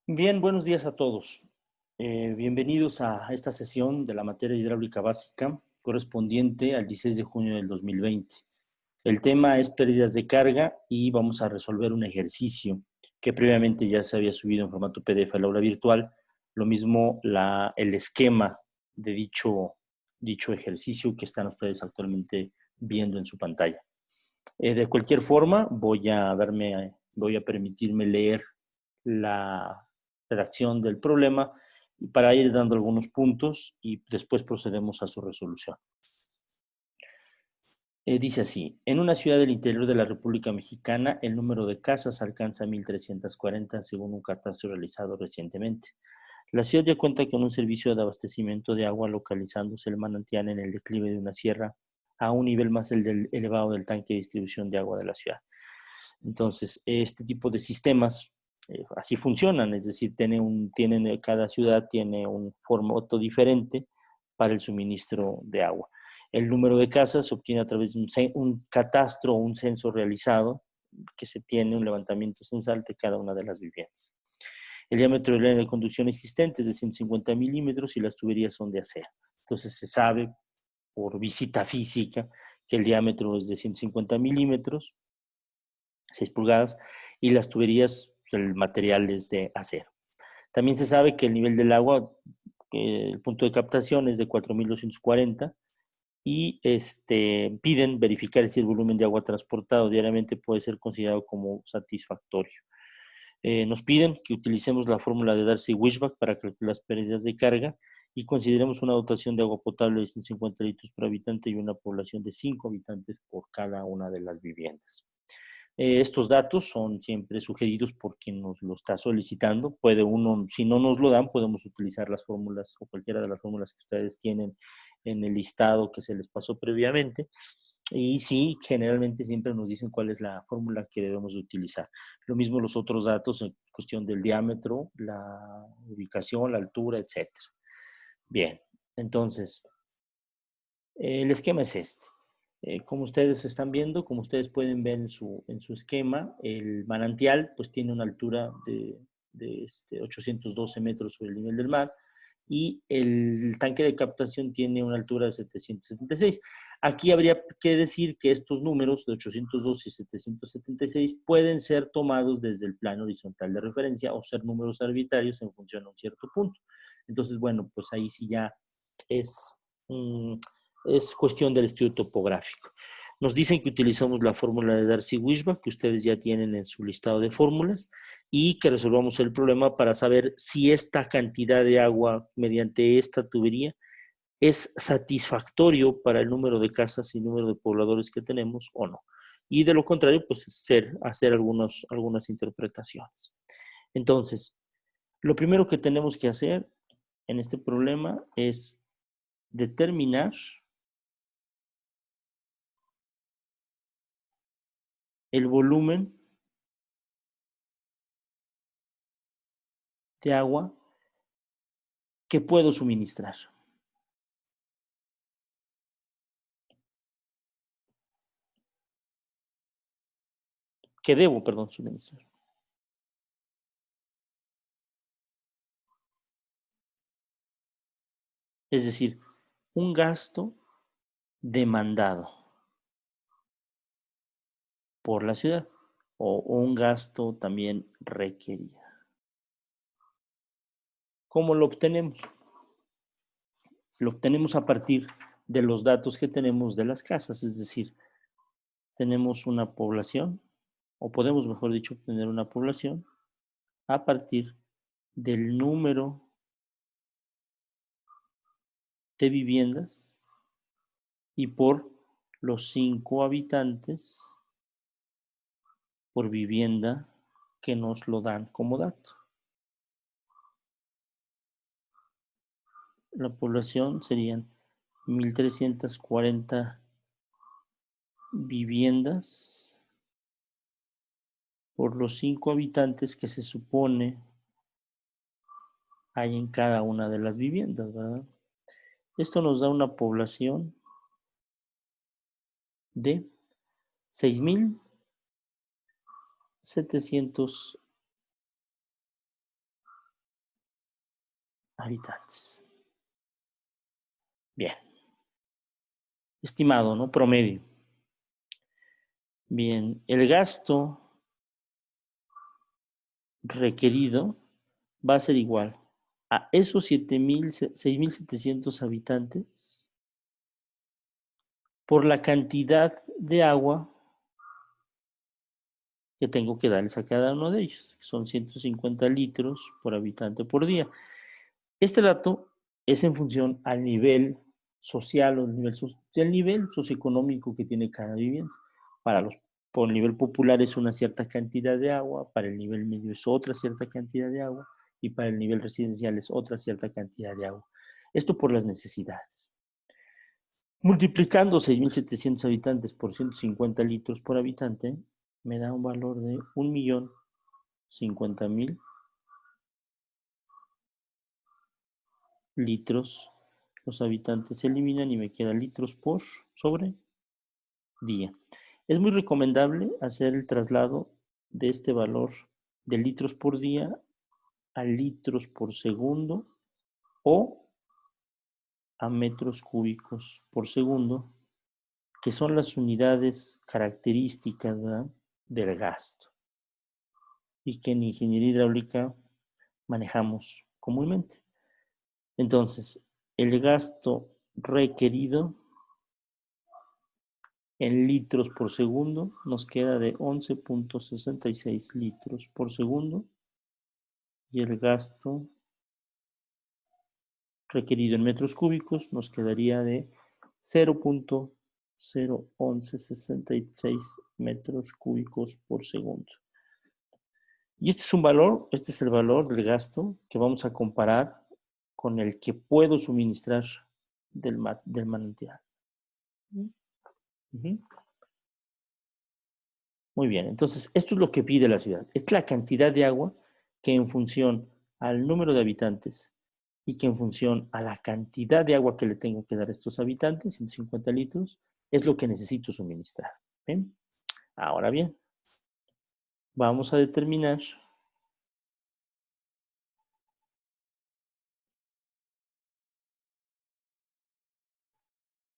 Bien, buenos días a todos. Bienvenidos a esta sesión de la materia hidráulica básica correspondiente al 16 de junio del 2020. El tema es pérdidas de carga y vamos a resolver un ejercicio que previamente ya se había subido en formato PDF al aula virtual. Lo mismo el esquema de dicho ejercicio que están ustedes actualmente viendo en su pantalla. De cualquier forma, voy a permitirme leer la redacción del problema para ir dando algunos puntos y después procedemos a su resolución. Dice así: en una ciudad del interior de la República Mexicana, el número de casas alcanza 1,340 según un catastro realizado recientemente. La ciudad ya cuenta con un servicio de abastecimiento de agua, localizándose el manantial en el declive de una sierra a un nivel más elevado del tanque de distribución de agua de la ciudad. Entonces, este tipo de sistemas así funcionan, es decir, cada ciudad tiene un formato diferente para el suministro de agua. El número de casas se obtiene a través de un catastro o un censo realizado, que se tiene un levantamiento censal de cada una de las viviendas. El diámetro de la línea de conducción existente es de 150 milímetros y las tuberías son de acero. Entonces se sabe por visita física que el diámetro es de 150 milímetros, 6 pulgadas, y las tuberías, el material es de acero. También se sabe que el nivel del agua, el punto de captación es de 4,240 y piden verificar si el volumen de agua transportado diariamente puede ser considerado como satisfactorio. Nos piden que utilicemos la fórmula de Darcy-Weisbach para calcular las pérdidas de carga y consideremos una dotación de agua potable de 150 litros por habitante y una población de 5 habitantes por cada una de las viviendas. Estos datos son siempre sugeridos por quien nos lo está solicitando. Puede uno, si no nos lo dan, podemos utilizar las fórmulas o cualquiera de las fórmulas que ustedes tienen en el listado que se les pasó previamente. Y sí, generalmente siempre nos dicen cuál es la fórmula que debemos utilizar. Lo mismo los otros datos en cuestión del diámetro, la ubicación, la altura, etcétera. Bien, entonces, el esquema es este. Como ustedes están viendo, como ustedes pueden ver en su esquema, el manantial pues tiene una altura de 812 metros sobre el nivel del mar y el tanque de captación tiene una altura de 776. Aquí habría que decir que estos números de 802 y 776 pueden ser tomados desde el plano horizontal de referencia o ser números arbitrarios en función a un cierto punto. Entonces, bueno, pues ahí sí ya es, mm, es cuestión del estudio topográfico. Nos dicen que utilizamos la fórmula de Darcy-Weisbach, que ustedes ya tienen en su listado de fórmulas, y que resolvamos el problema para saber si esta cantidad de agua mediante esta tubería es satisfactorio para el número de casas y número de pobladores que tenemos o no. Y de lo contrario, pues hacer algunas interpretaciones. Entonces, lo primero que tenemos que hacer en este problema es determinar el volumen de agua que puedo suministrar, que debo, perdón, suministrar. Es decir, un gasto demandado por la ciudad o un gasto también requerido. ¿Cómo lo obtenemos? Lo obtenemos a partir de los datos que tenemos de las casas, es decir, tenemos una población, o podemos, mejor dicho, obtener una población a partir del número de viviendas y por los 5 habitantes por vivienda que nos lo dan como dato. La población serían 1,340 viviendas por los 5 habitantes que se supone hay en cada una de las viviendas, ¿verdad? Esto nos da una población de 6,700 habitantes. Bien. Estimado, ¿no? Promedio. Bien, el gasto requerido va a ser igual a esos 6.700 habitantes por la cantidad de agua que tengo que darles a cada uno de ellos, que son 150 litros por habitante por día. Este dato es en función al nivel social o del nivel socioeconómico que tiene cada vivienda. Por el nivel popular es una cierta cantidad de agua, para el nivel medio es otra cierta cantidad de agua y para el nivel residencial es otra cierta cantidad de agua. Esto por las necesidades. Multiplicando 6.700 habitantes por 150 litros por habitante, me da un valor de 1.050.000 litros. Los habitantes se eliminan y me queda litros por sobre día. Es muy recomendable hacer el traslado de este valor de litros por día a litros por segundo o a metros cúbicos por segundo, que son las unidades características, ¿verdad?, del gasto y que en ingeniería hidráulica manejamos comúnmente. Entonces, el gasto requerido en litros por segundo nos queda de 11.66 litros por segundo y el gasto requerido en metros cúbicos nos quedaría de 0.01166 metros cúbicos por segundo. Y este es el valor del gasto que vamos a comparar con el que puedo suministrar del manantial. Uh-huh. Muy bien, entonces esto es lo que pide la ciudad. Es la cantidad de agua que en función al número de habitantes y que en función a la cantidad de agua que le tengo que dar a estos habitantes, 150 litros, es lo que necesito suministrar. ¿Bien? Ahora bien, vamos a determinar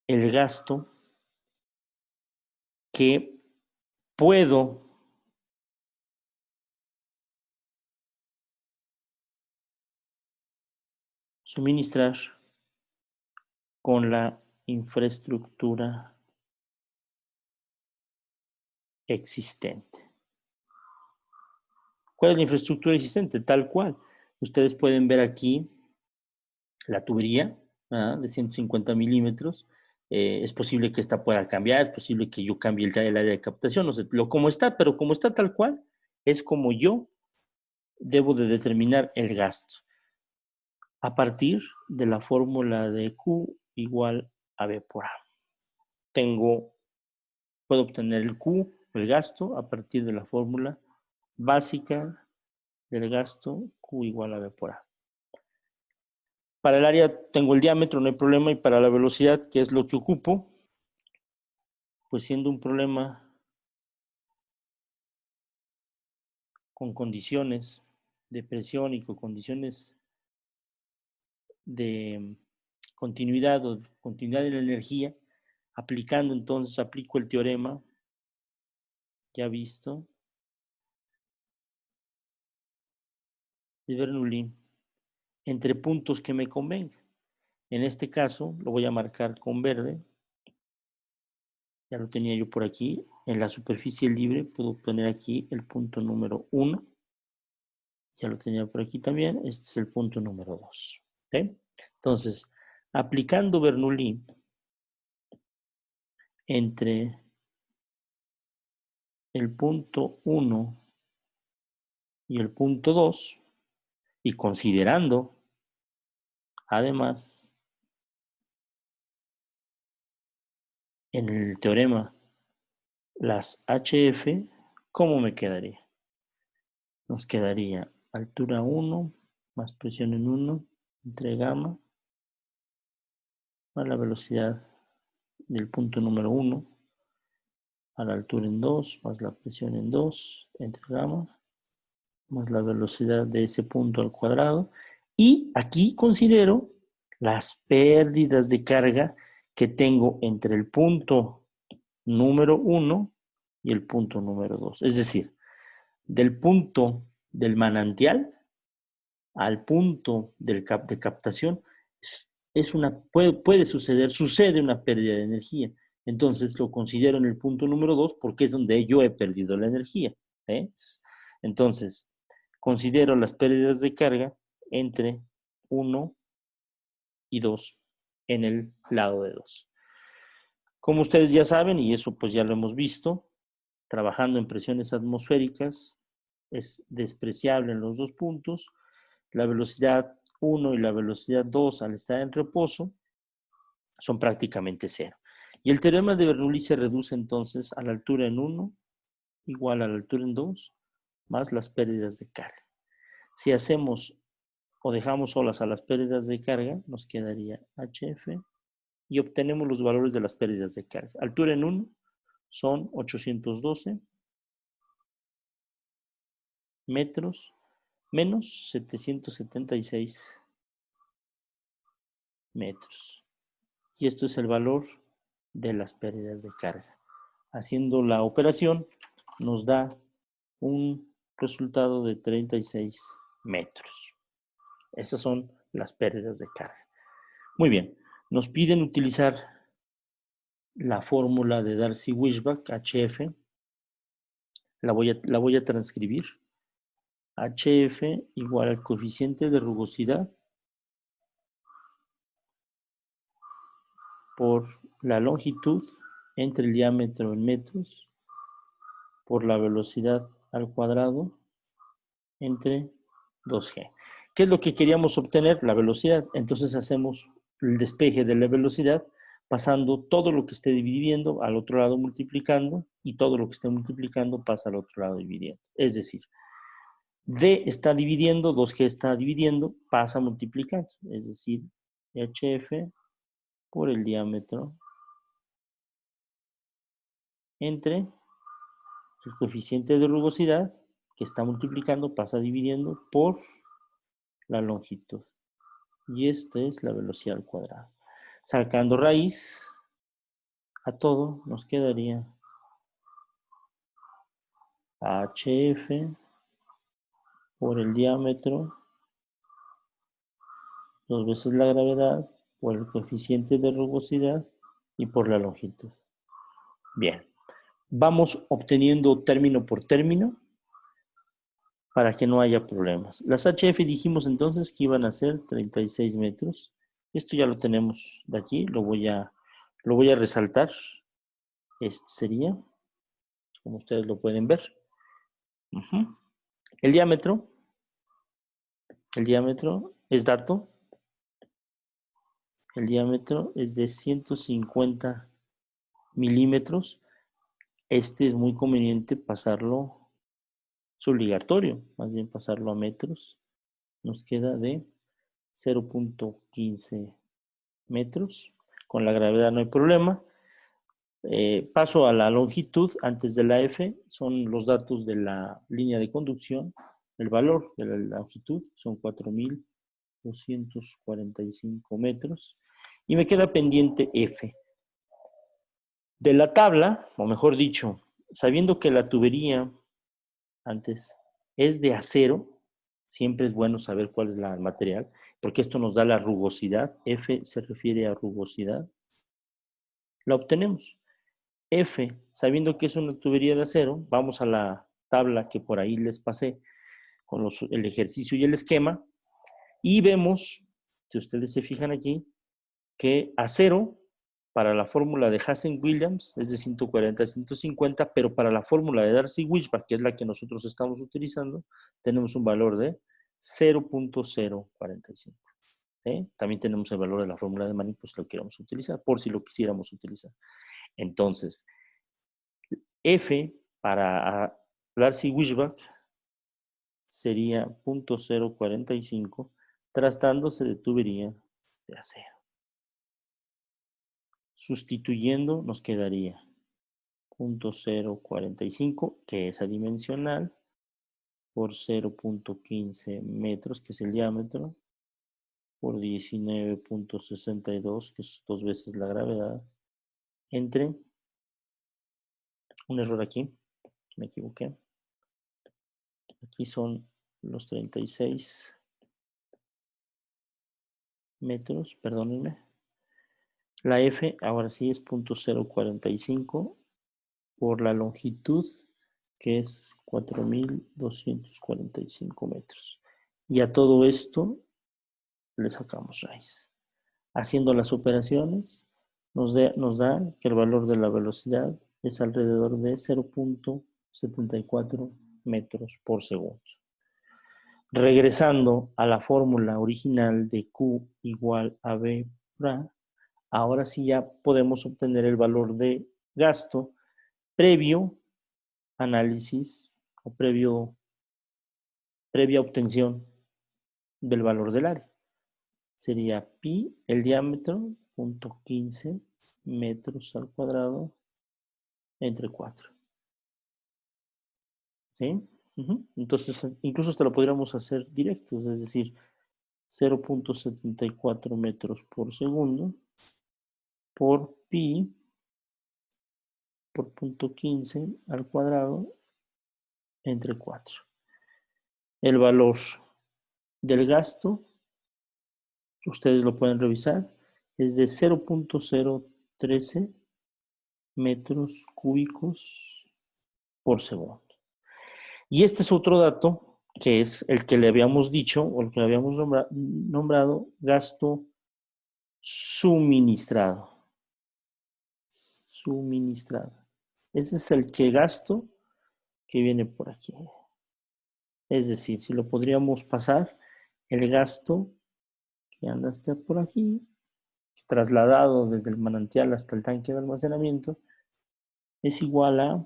el gasto que puedo suministrar con la infraestructura existente. ¿Cuál es la infraestructura existente? Tal cual. Ustedes pueden ver aquí la tubería, ¿verdad?, de 150 milímetros. Es posible que esta pueda cambiar, es posible que yo cambie el área de captación, no sé, como está, pero como está tal cual, es como yo debo de determinar el gasto a partir de la fórmula de Q igual a B por A. Puedo obtener el Q, el gasto, a partir de la fórmula básica del gasto Q igual a B por A. Para el área tengo el diámetro, no hay problema, y para la velocidad, que es lo que ocupo, pues siendo un problema con condiciones de presión y con condiciones de continuidad o continuidad de la energía, aplico el teorema ya visto de Bernoulli entre puntos que me convenga. En este caso lo voy a marcar con verde. Ya lo tenía yo por aquí. En la superficie libre puedo poner aquí el punto número 1. Ya lo tenía por aquí también. Este es el punto número 2. ¿Okay? Entonces, aplicando Bernoulli entre el punto 1 y el punto 2, y considerando, además, en el teorema las HF, ¿cómo me quedaría? Nos quedaría altura 1 más presión en 1 entre gamma más la velocidad del punto número 1 a la altura en 2 más la presión en 2 entre gamma más la velocidad de ese punto al cuadrado. Y aquí considero las pérdidas de carga que tengo entre el punto número 1 y el punto número 2. Es decir, del punto del manantial al punto de captación puede suceder, sucede una pérdida de energía. Entonces lo considero en el punto número 2 porque es donde yo he perdido la energía. ¿Eh? Entonces, considero las pérdidas de carga entre 1 y 2 en el lado de 2. Como ustedes ya saben, y eso pues ya lo hemos visto, trabajando en presiones atmosféricas es despreciable en los dos puntos. La velocidad 1 y la velocidad 2 al estar en reposo son prácticamente cero. Y el teorema de Bernoulli se reduce entonces a la altura en 1 igual a la altura en 2 más las pérdidas de carga. Si hacemos o dejamos solas a las pérdidas de carga, nos quedaría HF y obtenemos los valores de las pérdidas de carga. Altura en 1 son 812 metros menos 776 metros. Y esto es el valor de las pérdidas de carga. Haciendo la operación nos da un resultado de 36 metros. Esas son las pérdidas de carga. Muy bien, nos piden utilizar la fórmula de Darcy-Weisbach, HF. La voy a transcribir. HF igual al coeficiente de rugosidad por la longitud entre el diámetro en metros por la velocidad al cuadrado entre 2G. ¿Qué es lo que queríamos obtener? La velocidad. Entonces hacemos el despeje de la velocidad pasando todo lo que esté dividiendo al otro lado multiplicando y todo lo que esté multiplicando pasa al otro lado dividiendo. Es decir, D está dividiendo, 2G está dividiendo, pasa multiplicando. Es decir, HF por el diámetro entre el coeficiente de rugosidad que está multiplicando, pasa dividiendo por la longitud. Y esta es la velocidad al cuadrado. Sacando raíz a todo, nos quedaría HF por el diámetro, 2 veces la gravedad, por el coeficiente de rugosidad y por la longitud. Bien, vamos obteniendo término por término para que no haya problemas. Las HF dijimos entonces que iban a ser 36 metros. Esto ya lo tenemos de aquí, lo voy a resaltar. Este sería, como ustedes lo pueden ver. El diámetro es dato, el diámetro es de 150 milímetros. Este es muy conveniente pasarlo, es obligatorio, más bien pasarlo a metros. Nos queda de 0.15 metros. Con la gravedad no hay problema. Paso a la longitud antes de la F, son los datos de la línea de conducción. El valor de la longitud son 4.245 metros. Y me queda pendiente F. De la tabla, o mejor dicho, sabiendo que la tubería antes es de acero, siempre es bueno saber cuál es el material, porque esto nos da la rugosidad. F se refiere a rugosidad. La obtenemos. F, sabiendo que es una tubería de acero, vamos a la tabla que por ahí les pasé con el ejercicio y el esquema y vemos, si ustedes se fijan aquí, que acero para la fórmula de Hazen-Williams es de 140 a 150, pero para la fórmula de Darcy-Weisbach, que es la que nosotros estamos utilizando, tenemos un valor de 0.045. También tenemos el valor de la fórmula de Manning, pues lo queramos utilizar, por si lo quisiéramos utilizar. Entonces, F para Darcy-Weisbach sería 0.045, tratándose de tubería de acero. Sustituyendo nos quedaría 0.045, que es adimensional, por 0.15 metros, que es el diámetro, por 19.62, que es 2 veces la gravedad, entre, un error aquí, me equivoqué, aquí son los 36 metros, perdónenme. La F ahora sí es 0.045 por la longitud, que es 4.245 metros. Y a todo esto le sacamos raíz. Haciendo las operaciones, nos da que el valor de la velocidad es alrededor de 0.74 metros por segundo. Regresando a la fórmula original de Q igual a B por A, ahora sí ya podemos obtener el valor de gasto previo análisis o previa obtención del valor del área. Sería pi, el diámetro, 0.15 metros al cuadrado entre 4. ¿Sí? Entonces, incluso hasta lo podríamos hacer directos, es decir, 0.74 metros por segundo por pi por 0.15 al cuadrado entre 4. El valor del gasto, ustedes lo pueden revisar, es de 0.013 metros cúbicos por segundo. Y este es otro dato que es el que le habíamos dicho o el que le habíamos nombrado gasto suministrado. Suministrado. Ese es el que gasto que viene por aquí. Es decir, si lo podríamos pasar, el gasto que anda hasta por aquí, trasladado desde el manantial hasta el tanque de almacenamiento, es igual a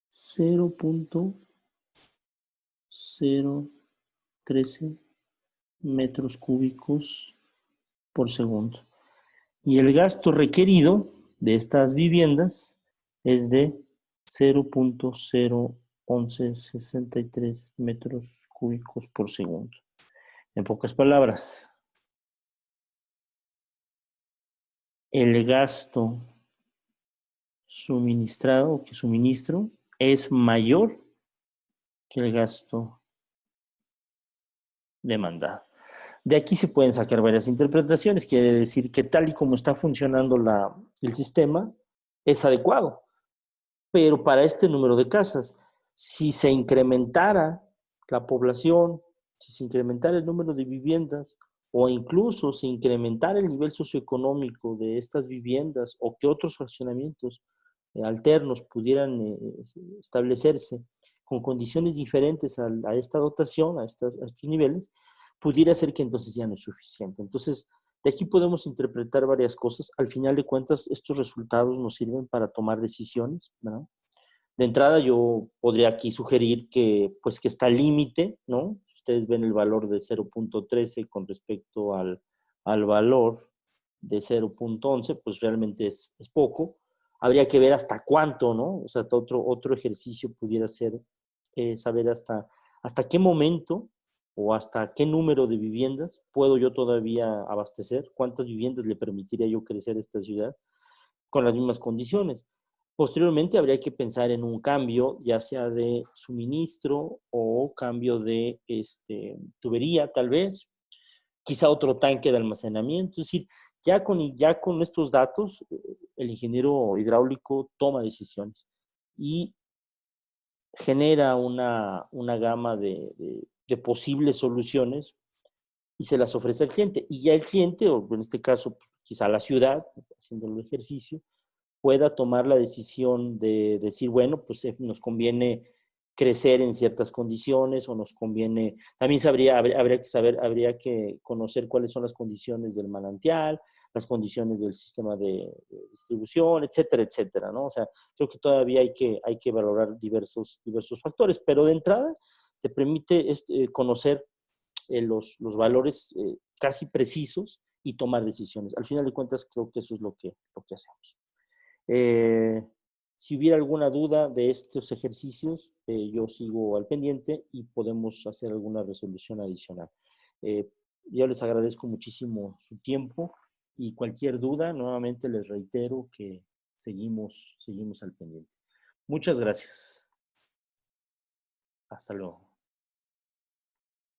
0.013 metros cúbicos por segundo. Y el gasto requerido de estas viviendas es de 0.01163 metros cúbicos por segundo. En pocas palabras, el gasto suministrado o que suministro es mayor que el gasto demandado. De aquí se pueden sacar varias interpretaciones. Quiere decir que tal y como está funcionando el sistema, es adecuado. Pero para este número de casas, si se incrementara la población, si se incrementara el número de viviendas, o incluso si incrementara el nivel socioeconómico de estas viviendas, o que otros fraccionamientos alternos pudieran establecerse con condiciones diferentes a esta dotación, a estos niveles, pudiera ser que entonces ya no es suficiente. Entonces, de aquí podemos interpretar varias cosas. Al final de cuentas, estos resultados nos sirven para tomar decisiones, ¿no? De entrada, yo podría aquí sugerir pues, que está al límite, ¿no? Si ustedes ven el valor de 0.13 con respecto al valor de 0.11, pues realmente es poco. Habría que ver hasta cuánto, ¿no? O sea, otro ejercicio pudiera ser saber hasta qué momento o hasta qué número de viviendas puedo yo todavía abastecer, cuántas viviendas le permitiría yo crecer a esta ciudad con las mismas condiciones. Posteriormente habría que pensar en un cambio, ya sea de suministro o cambio de tubería, tal vez, quizá otro tanque de almacenamiento. Es decir, ya con estos datos, el ingeniero hidráulico toma decisiones y genera una gama de posibles soluciones y se las ofrece al cliente. Y ya el cliente, o en este caso, quizá la ciudad, haciendo el ejercicio, pueda tomar la decisión de decir, bueno, pues nos conviene crecer en ciertas condiciones o nos conviene, también habría que conocer cuáles son las condiciones del manantial, las condiciones del sistema de distribución, etcétera, etcétera, ¿no? O sea, creo que todavía hay que valorar diversos factores, pero de entrada te permite conocer los valores casi precisos y tomar decisiones. Al final de cuentas, creo que eso es lo que hacemos. Si hubiera alguna duda de estos ejercicios, yo sigo al pendiente y podemos hacer alguna resolución adicional. Yo les agradezco muchísimo su tiempo y cualquier duda, nuevamente les reitero que seguimos al pendiente. Muchas gracias. Hasta luego.